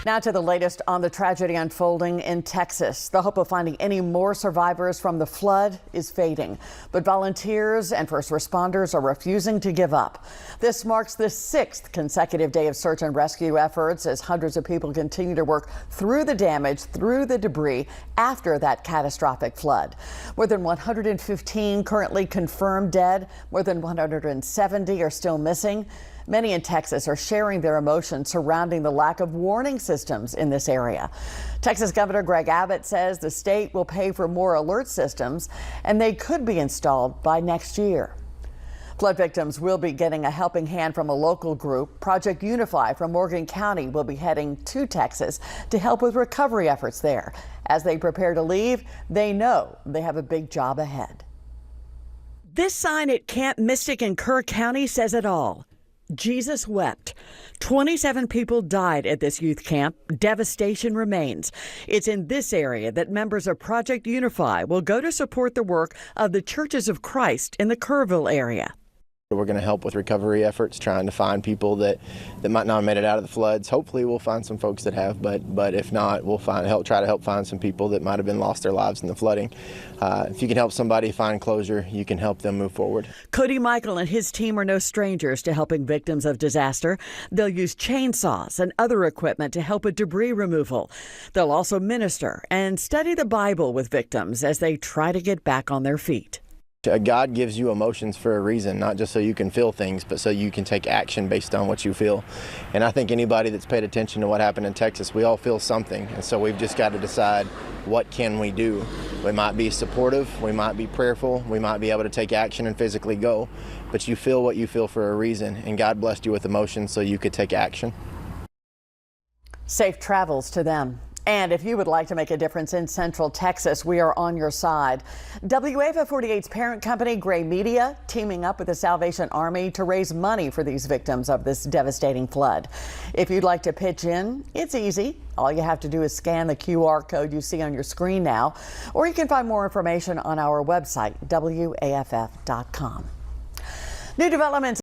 Now to the latest on the tragedy unfolding in Texas. The hope of finding any more survivors from the flood is fading, but volunteers and first responders are refusing to give up. This marks the 6th consecutive day of search and rescue efforts as hundreds of people continue to work through the damage, through the debris after that catastrophic flood. More than 115 currently confirmed dead, more than 170 are still missing. Many in Texas are sharing their emotions surrounding the lack of warning systems in this area. Texas Governor Greg Abbott says the state will pay for more alert systems, and they could be installed by next year. Flood victims will be getting a helping hand from a local group. Project Unify from Morgan County will be heading to Texas to help with recovery efforts there. As they prepare to leave, they know they have a big job ahead. This sign at Camp Mystic in Kerr County says it all. Jesus wept. 27 people died at this youth camp. Devastation remains. It's in this area that members of Project Unify will go to support the work of the Churches of Christ in the Kerrville area. We're going to help with recovery efforts, trying to find people that might not have made it out of the floods. Hopefully we'll find some folks that have, but if not, we'll try to help find some people that might have been lost their lives in the flooding. If you can help somebody find closure, you can help them move forward. Cody Michael and his team are no strangers to helping victims of disaster. They'll use chainsaws and other equipment to help with debris removal. They'll also minister and study the Bible with victims as they try to get back on their feet. God gives you emotions for a reason, not just so you can feel things, but so you can take action based on what you feel. And I think anybody that's paid attention to what happened in Texas, we all feel something. And so we've just got to decide, what can we do? We might be supportive, we might be prayerful, we might be able to take action and physically go, but you feel what you feel for a reason, and God blessed you with emotions so you could take action. Safe travels to them. And if you would like to make a difference in Central Texas, we are on your side. WAFA 48's parent company, Gray Media, teaming up with the Salvation Army to raise money for these victims of this devastating flood. If you'd like to pitch in, it's easy. All you have to do is scan the QR code you see on your screen now, or you can find more information on our website, WAFF.com. New developments